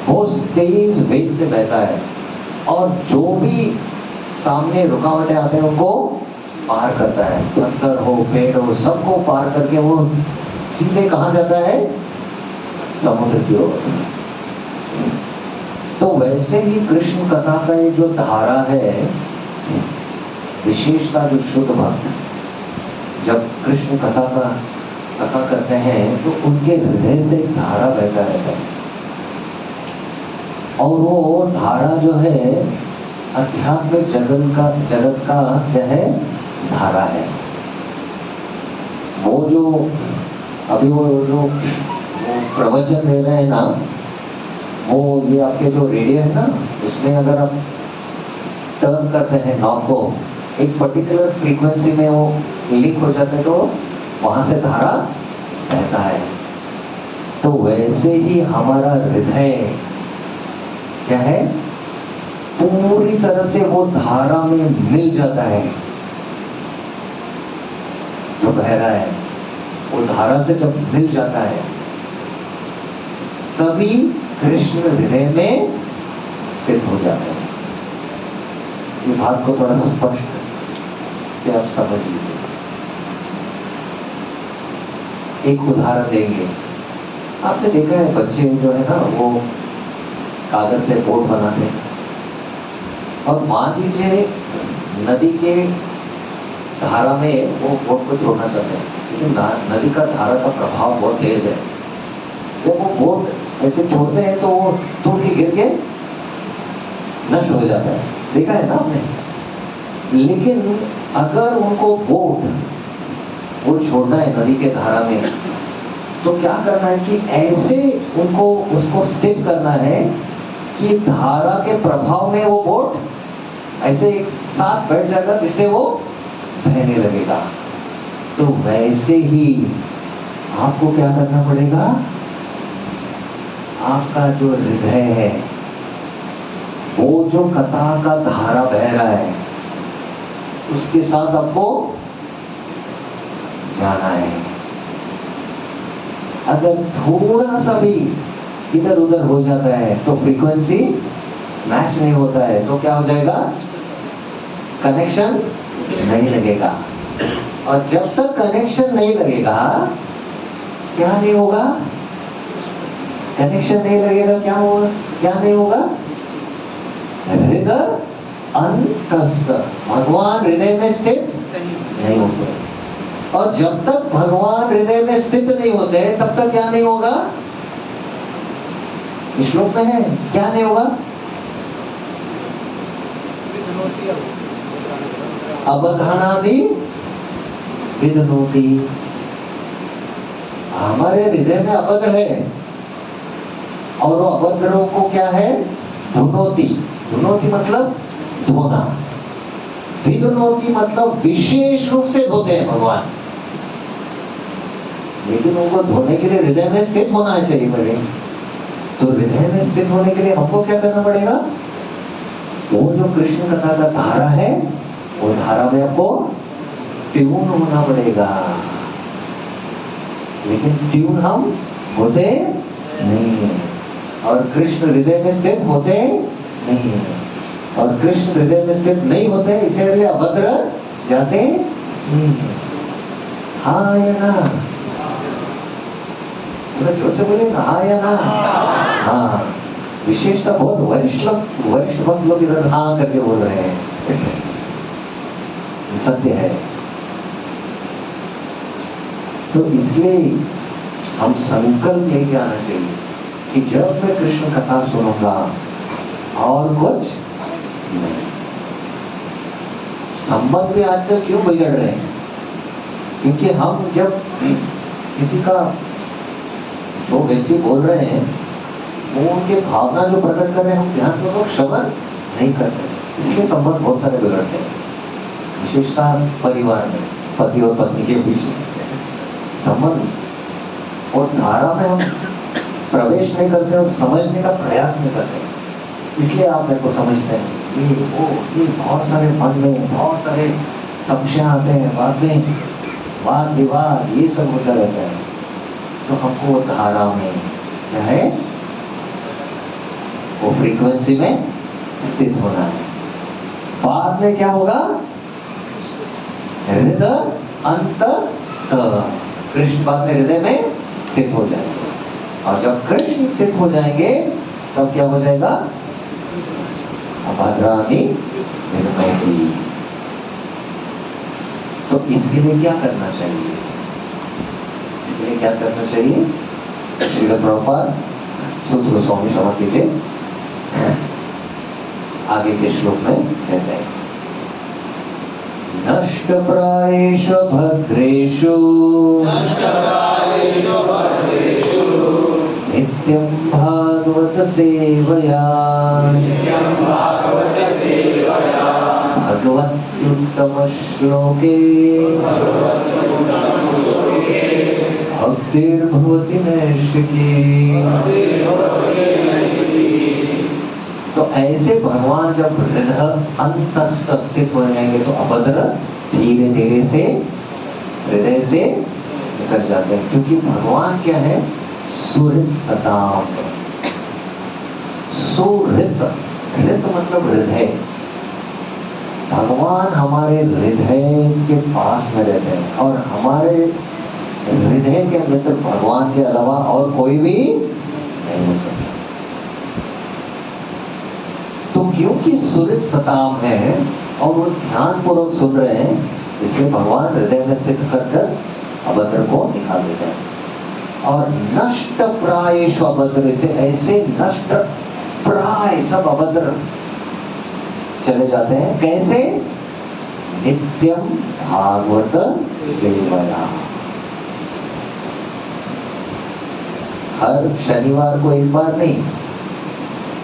बहुत तेज वेग से बहता है। और जो भी सामने रुकावटें आते हैं उनको पार करता है, पत्थर हो पेड़ हो सबको पार करके वो सीधे कहाँ जाता है, समुद्र की ओर। तो वैसे ही कृष्ण कथा का ये जो धारा है, विशेषता जो शुद्ध भक्त जब कृष्ण कथा करते हैं तो उनके हृदय से धारा बहता रहता है। और वो धारा जो है आध्यात्मिक जगत का क्या है, धारा है। वो जो अभी वो प्रवचन दे रहे हैं ना, वो ये आपके जो रेडियो है ना, उसमें अगर आप टर्न करते हैं नॉब को, एक पर्टिकुलर फ्रीक्वेंसी में वो लिंक हो जाता है तो वहां से धारा बहता है। तो वैसे ही हमारा हृदय क्या है, पूरी तरह से वो धारा में मिल जाता है। जो बह रहा है वो धारा से जब मिल जाता है तभी कृष्ण हृदय में स्थित हो जाता है। ये बात को थोड़ा स्पष्ट से आप समझ लीजिए। एक उदाहरण देंगे। आपने देखा है बच्चे जो है ना वो कागज से बोट बनाते हैं। और मान लीजिए नदी के धारा में वो बोट को छोड़ना चाहते हैं, लेकिन नदी का धारा का प्रभाव बहुत तेज है। जब वो बोट ऐसे छोड़ते हैं तो वो टूट के गिर के नष्ट हो जाता है, देखा है ना आपने। लेकिन अगर उनको बोट वो छोड़ना है नदी के धारा में, तो क्या करना है कि ऐसे उनको उसको स्थित करना है कि धारा के प्रभाव में वो बोट ऐसे एक साथ बैठ जाएगा जिससे वो बहने लगेगा। तो वैसे ही आपको क्या करना पड़ेगा, आपका जो हृदय है वो जो कथा का धारा बह रहा है उसके साथ आपको जाना है। अगर थोड़ा सा भी इधर उधर हो जाता है तो फ्रीक्वेंसी मैच नहीं होता है, तो क्या हो जाएगा, कनेक्शन नहीं लगेगा। और जब तक कनेक्शन नहीं लगेगा क्या नहीं होगा, कनेक्शन नहीं लगेगा क्या होगा, क्या नहीं होगा, हृदय अंतस्थ, भगवान हृदय में स्थित नहीं होते। और जब तक भगवान हृदय में स्थित नहीं होते तब तक क्या नहीं होगा, श्लोक में है क्या नहीं होगा, अवधानादि विदनोति। हमारे हृदय में अभद्र है और वो अभद्रों को क्या है, धुनोति। धुनोति मतलब धोना, विदनोति मतलब विशेष रूप से धोते हैं भगवान। लेकिन उनको धोने के लिए हृदय में स्थित होना चाहिए पहले। तो हृदय में स्थित होने के लिए हमको क्या करना पड़ेगा, वो जो कृष्ण कथा का धारा है वो धारा में आपको ट्यून होना पड़ेगा। लेकिन ट्यून हम होते नहीं, और कृष्ण हृदय में स्थित होते नहीं, और कृष्ण हृदय में स्थित नहीं होते इसलिए अभद्र जाते नहीं। हाँ या ना, थोड़ा जोर से बोले ना, हाँ या ना। हाँ, विशेषता बहुत वरिष्ठ भक्त लोग इधर हाँ करके बोल रहे हैं। सत्य है। तो इसलिए हम संकल्प लेके आना चाहिए कि जब मैं कृष्ण कथा सुनूंगा और कुछ नहीं। संबंध भी आजकल क्यों बिगड़ रहे हैं, क्योंकि हम जब किसी का जो व्यक्ति बोल रहे हैं वो उनके भावना जो प्रकट कर रहे हैं हम ध्यानपूर्वक श्रवण नहीं करते, इसलिए संबंध बहुत सारे बिगड़ते हैं। विशेषता परिवार में पति और पत्नी के बीच में संबंध और धारा में हम प्रवेश नहीं करते और समझने का प्रयास नहीं करते। इसलिए आप मेरे को समझते हैं ये बहुत सारे मन में बहुत सारे संशय आते हैं, बाद में वाद विवाद ये सब होता रहता है। तो हमको धारा में क्या है, वो फ्रीक्वेंसी में स्थित होना है। बाद में क्या होगा, हृदय अंतस्थ, कृष्ण बाद में हृदय में स्थित हो जाएंगे। और जब कृष्ण स्थित हो जाएंगे तब क्या हो जाएगा, अभद्राणि विदनोति। तो इसके लिए क्या करना चाहिए, इसके लिए क्या करना चाहिए, श्रील प्रभुपाद सूत्र गोस्वामी क्षमा कीजिए आगे के श्लोक में कहते हैं, नष्ट प्रायेषु भद्रेषु नित्यं भागवत सेवया भगवत्युत्तम श्लोके भक्तिर्भवति नैष्ठिकी। तो ऐसे भगवान जब हृदय अंतस्थ स्थित हो जाएंगे तो अभद्र धीरे धीरे से हृदय से निकल जाते हैं, क्योंकि भगवान क्या है, सुहृत सताम। सुहृत, हृत मतलब हृदय, भगवान हमारे हृदय के पास में रहते हैं और हमारे हृदय के मित्र भगवान के अलावा और कोई भी नहीं हो सकता। तो क्योंकि सुहृत सताम है और वो ध्यान पूर्वक सुन रहे हैं, इसलिए भगवान हृदय में स्थित कर अभद्र को निकाल देते हैं। और नष्ट प्रायेषु अभद्र से ऐसे नष्ट प्राय सब अभद्र चले जाते हैं। कैसे, नित्यम भागवत सेवया, हर शनिवार को एक बार नहीं,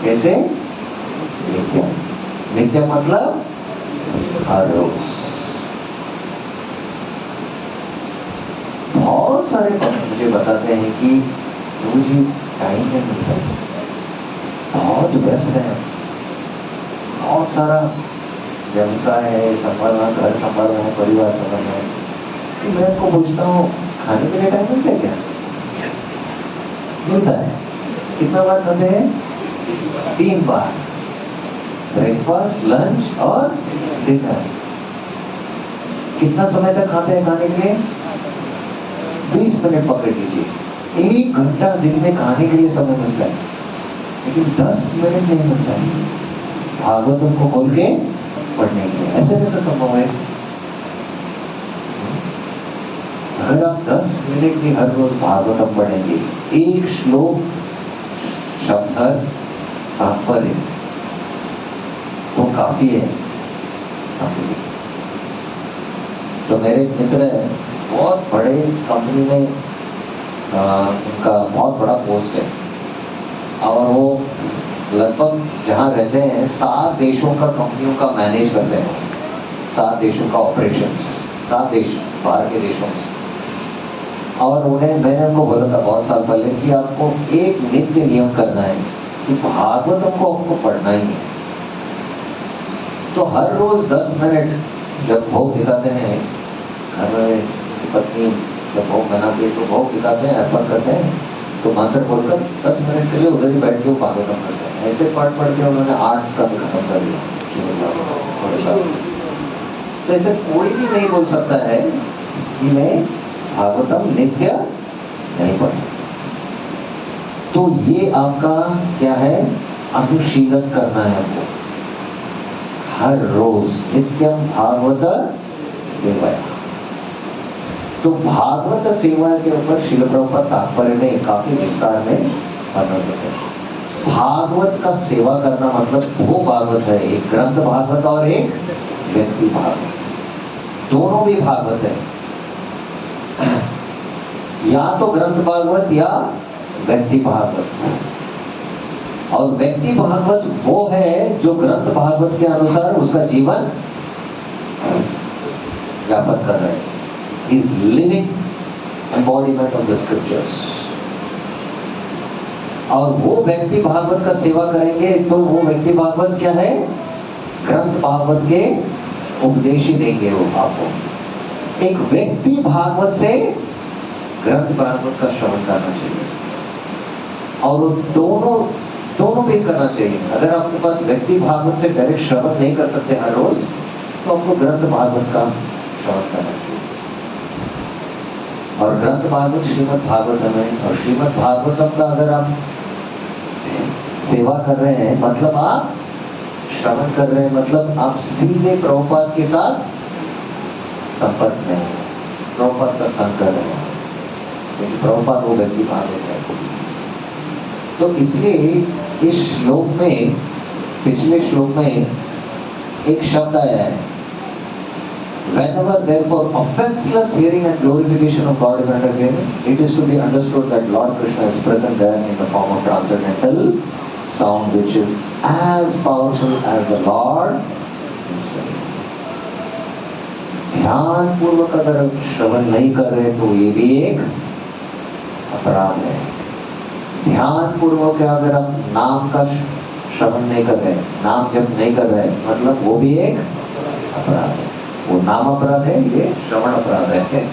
कैसे? नित्यम। नित्यम मतलब हर रोज। बहुत सारे भक्त मुझे बताते हैं कि मुझे टाइम नहीं मिलता, बहुत व्यस्त है, बहुत सारा व्यवसाय है, संभालना, घर संभालना है, परिवार संभालना है। तो मैं उनको पूछता हूँ खाने के लिए टाइम मिलता है क्या? मिलता है। कितना बार खाते हैं? 3 बार, ब्रेकफास्ट, लंच और डिनर। कितना समय तक खाते हैं खाने के लिए? 20 मिनट पकड़ लीजिए। 1 घंटा दिन में खाने के लिए समय मिलता है, लेकिन 10 मिनट नहीं मिलता है भागवतम को खोल के पढ़ने के लिए। ऐसे कैसे संभव है? अगर आप 10 मिनट भी हर रोज भागवतम पढ़ेंगे, एक श्लोक शब्द तात्पर्य, वो काफी है आपके लिए। तो मेरे एक मित्र है, बहुत बड़े कंपनी में उनका बहुत बड़ा पोस्ट है, और वो लगभग जहाँ रहते हैं 7 देशों का कंपनियों का मैनेज करते हैं। 7 देशों का ऑपरेशंस, 7 देश बाहर के देशों में। और मैंने उनको बोला था बहुत साल पहले कि आपको एक नित्य नियम करना है कि भागवतम को आपको पढ़ना ही है। तो हर रोज 10 मिनट जब भोग दिखाते हैं, घर में पत्नी जब भोग बनाती है तो भोग दिखाते हैं, अर्पण करते हैं, तो मंत्र बोलकर 10 मिनट के लिए उधर ही बैठ के वो भागवतम करते हैं। ऐसे पढ़ के उन्होंने 8 स्कंद खत्म कर दिया। तो ऐसे कोई भी नहीं बोल सकता है कि मैं भागवतम नित्य नहीं पढ़ सकता। तो ये आपका क्या है? अनुशीलन करना है आपको हर रोज। नित्यम भागवत सेवा। तो भागवत सेवा के ऊपर श्रील प्रभुपाद तात्पर्य में काफी विस्तार में वर्णन करते हैं। भागवत का सेवा करना मतलब 2 भागवत है, एक ग्रंथ भागवत और एक व्यक्ति भागवत। दोनों भी भागवत है, या तो ग्रंथ भागवत या व्यक्ति भागवत। और व्यक्ति भागवत वो है जो ग्रंथ भागवत के अनुसार उसका जीवन व्यापक कर रहे हैं। He is living embodiment of the scriptures। और वो व्यक्ति भागवत का सेवा करेंगे तो वो व्यक्ति भागवत क्या है? ग्रंथ भागवत के उपदेश ही देंगे वो आपको। एक व्यक्ति भागवत से ग्रंथ भागवत का श्रवण करना चाहिए, और वो दोनों भी करना चाहिए। अगर आपके पास व्यक्ति भागवत से डायरेक्ट श्रवण नहीं कर सकते हर रोज, तो आपको ग्रंथ भागवत का श्रवण करना चाहिए। और ग्रंथ भागवत श्रीमद् भागवतम है, और श्रीमद् भागवतम का अगर आप सेवा कर रहे हैं मतलब आप श्रवण कर रहे हैं, मतलब आप सीधे प्रभुपाद के साथ संपर्क में हैं, प्रभुपाद का संग कर रहे हैं, क्योंकि प्रभुपाद वो व्यक्ति भागवत है। तो इसलिए इस श्लोक में, पिछले श्लोक में एक शब्द आया है, whenever therefore offenseless hearing and glorification of God is undertaken, it is to be understood that Lord Krishna is present there in the form of transcendental sound, which is as powerful as the Lord himself। ध्यान पूर्वक अगर श्रवण नहीं कर रहे तो ये भी एक अपराध है। ध्यान पूर्वक अगर आप नाम का श्रवण नहीं कर रहे, नाम जप नहीं कर रहे, मतलब वो भी एक अपराध है। वो नाम अपराध है, ये श्रवण अपराध है।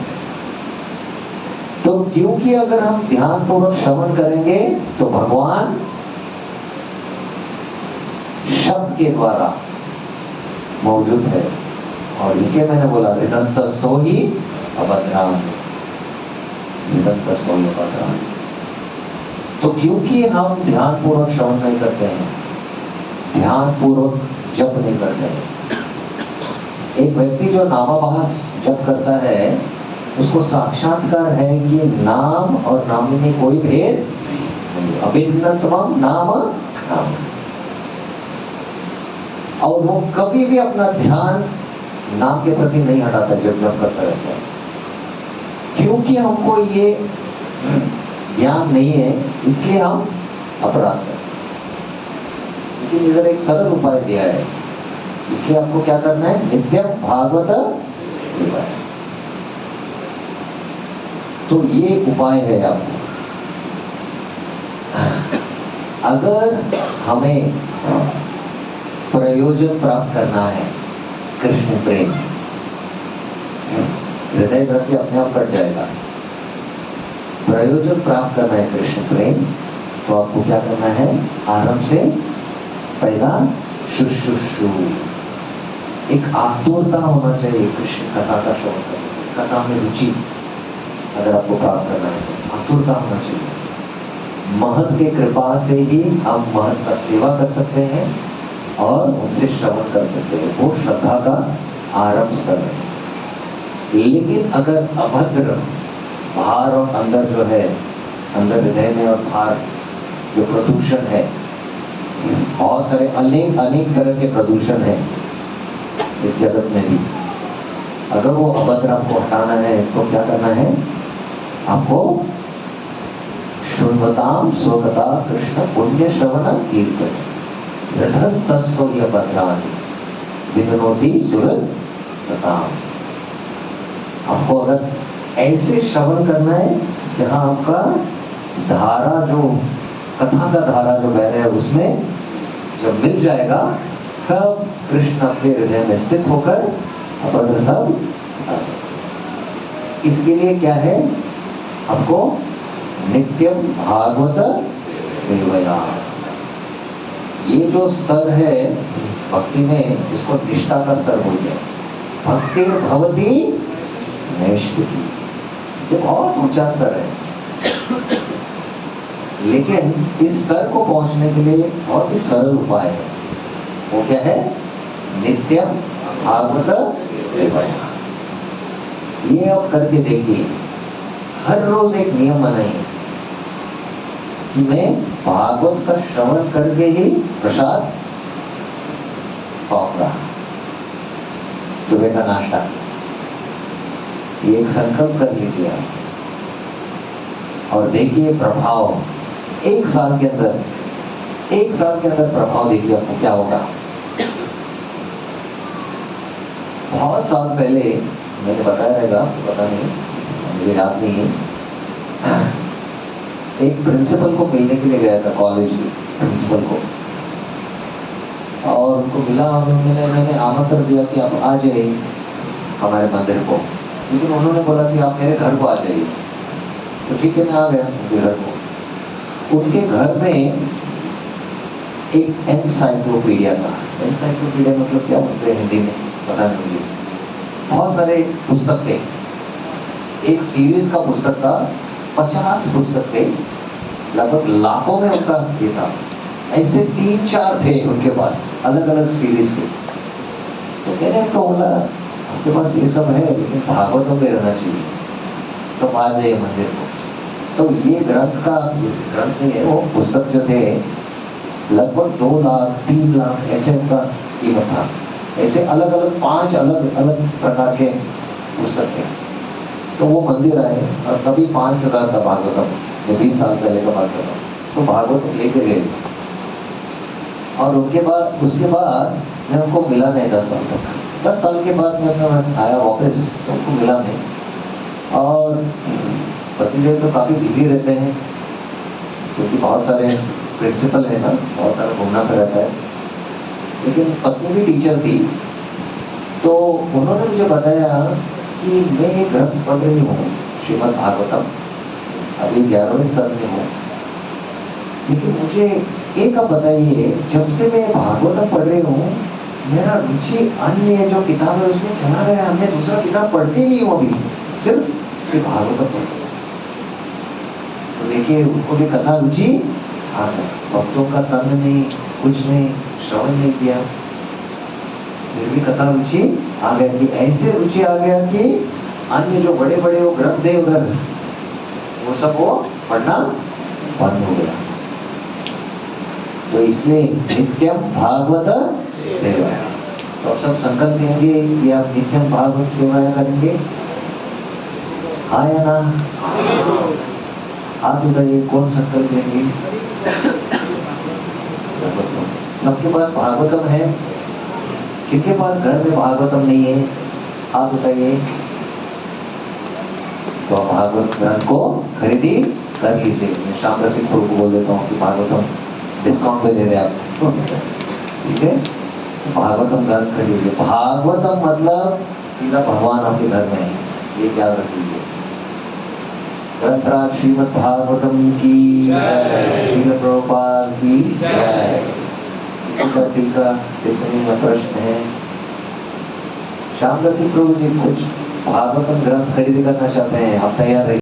तो क्योंकि अगर हम ध्यान पूर्वक श्रवण करेंगे तो भगवान शब्द के द्वारा मौजूद है, और इसलिए मैंने बोला ऋदंतस्थो ही अभद्राम, ऋदंतस्थो ही अभद्राम। तो क्योंकि हम ध्यान पूर्वक श्रवण नहीं करते हैं, ध्यान पूर्वक जप नहीं करते हैं, एक व्यक्ति जो नामाभास जप करता है उसको साक्षात्कार है कि नाम और नाम में कोई भेद नहीं, अभिन्नत्वम नाम नाम। और वो कभी भी अपना ध्यान नाम के प्रति नहीं हटाता जब जप करता रहता है, क्योंकि हमको ये ज्ञान नहीं है, इसलिए हम अपराध करते हैं। लेकिन इधर एक सरल उपाय दिया है, इसलिए आपको क्या करना है, नित्यम भागवत सेवा। तो ये उपाय है आपको। अगर हमें प्रयोजन प्राप्त करना है कृष्ण प्रेम, हृदय ग्रंथि अपने आप कट जाएगा। प्रयोजन प्राप्त करना है कृष्ण प्रेम, तो आपको क्या करना है, आरंभ से पहला शुश्रूषु, एक आतुरता होना चाहिए कृष्ण कथा का श्रवण करने, कथा में रुचि अगर आपको प्राप्त करना है तो आतुरता होना चाहिए। महत के कृपा से ही हम महत का सेवा कर सकते हैं और उनसे श्रवण कर सकते हैं, वो श्रद्धा का आरंभ स्तर है। लेकिन अगर अभद्र बाहर और अंदर जो है, अंदर हृदय में और बाहर जो प्रदूषण है, बहुत सारे अनेक तरह के प्रदूषण है इस जगत में भी, अगर वो अभद्र आपको हटाना है तो क्या करना है, आपको शृण्वताम स्वकथा कृष्ण पुण्य श्रवण कीर्तन रथन तस्को ही अभद्रानि विनोति सुरत सताम। आपको अगर ऐसे श्रवण करना है जहां आपका धारा, जो कथा का धारा जो बह रहा है, उसमें जब मिल जाएगा तब कृष्ण अपने हृदय में स्थित होकर अभद्र सब। इसके लिए क्या है, आपको नित्यम भागवत सेवया, ये जो स्तर है भक्ति में, इसको निष्ठा का स्तर बोलते हैं। भक्ति भवती नैष्ठिकी, ये बहुत ऊंचा स्तर है। लेकिन इस स्तर को पहुंचने के लिए बहुत ही सरल उपाय है, वो क्या है, नित्यम भागवत सेवया। ये आप करके देखिए, हर रोज एक नियम बनाइए कि मैं भागवत का श्रवण करके ही प्रसाद पाऊंगा, सुबह का नाश्ता। ये एक संकल्प कर लीजिए आप और देखिए प्रभाव, एक साल के अंदर प्रभाव देखिए आपको क्या होगा। बहुत साल पहले मैंने बताया रहेगा, पता नहीं, मुझे याद नहीं है, एक प्रिंसिपल को मिलने के लिए गया था, कॉलेज के प्रिंसिपल को, और उनको मिला और मैंने आमंत्रण दिया कि आप आ जाइए हमारे मंदिर को, लेकिन उन्होंने बोला कि आप मेरे घर को आ जाइए। तो ठीक है, मैं आ गया उनके घर को। उनके घर में एक एनसाइक्लोपीडिया था। एनसाइक्लोपीडिया मतलब क्या बोलते हैं हिंदी में, पता नहीं मुझे। बहुत सारे पुस्तक थे, एक सीरीज का पुस्तक था, 50 पुस्तक थे, लगभग लाखों में उनका ये था। ऐसे 3-4 थे उनके पास, अलग अलग सीरीज के। तो मैंने उनको बोला, आपके पास ये सब है लेकिन भागवतों में रहना चाहिए, तो आ जाइए मंदिर को। तो ये ग्रंथ नहीं है, वो पुस्तक जो थे लगभग 2 लाख 3 लाख ऐसे उनका कीमत था। ऐसे अलग अलग 5 अलग अलग प्रकार के पुस्तक थे। तो वो मंदिर आए और तभी 5,000 का भागवतम, मैं 20 साल पहले का बात कर रहा हूँ, तो भागवतम लेके गए। और उसके बाद मैं उनको मिला नहीं 10 साल तक। 10 साल के बाद मैं अपना आया वापस, तो उनको मिला नहीं। और पतिदेव तो काफ़ी बिजी रहते हैं क्योंकि बहुत सारे प्रिंसिपल है ना, बहुत सारा घूमना फिर रहता है। लेकिन पत्नी भी टीचर थी, तो उन्होंने मुझे बताया कि मैं एक ग्रंथ पढ़ रही हूँ, श्रीमद् भागवतम, अभी 11वें स्तर में हूँ। लेकिन मुझे एक अब बताइए, जब से मैं भागवतम पढ़ रही हूँ, मेरा रुचि अन्य जो किताब है उसमें चला गया। मैं दूसरा किताब पढ़ती नहीं हूँ अभी, सिर्फ ये भागवतम पढ़ती हूँ। तो देखिए, उनको भी कथा रुचि आ गया। भक्तों का संग नहीं, कुछ नहीं, श्रवण नहीं किया, फिर भी कथा रुचि आ गया। कि ऐसे रुचि आ गया कि अन्य जो बड़े बड़े वो ग्रंथ थे उधर, वो सब वो पढ़ना बंद हो गया। तो इसलिए नित्यम भागवत सेवा। तो आप सब संकल्प लेंगे कि आप नित्यम भागवत सेवा करेंगे, हाँ या ना? हाथ उठाइए, कौन संकल्प लेंगे? सबके पास भागवतम है? किनके पास घर में भागवतम नहीं है? हाथ उठाइए। तो आप भागवत ग्रंथ को खरीदी कर लीजिए। मैं श्याम रसिक प्रभु को बोल देता हूँ कि भागवतम डिस्काउंट पे दे रहे आप। ठीक है, भागवतम ग्रंथ खरीदिए। भागवतम मतलब सीधा भगवान आपके घर में है, ये याद रख लीजिए। ग्रंथराज श्रीमद् भागवतम की जय, श्रील प्रभुपाद की जय। इसी का टीका टिप्पणी में प्रश्न है, श्याम रसिक प्रभु जी कुछ भागवतम ग्रंथ खरीदी करना चाहते हैं, आप तैयार रहिए।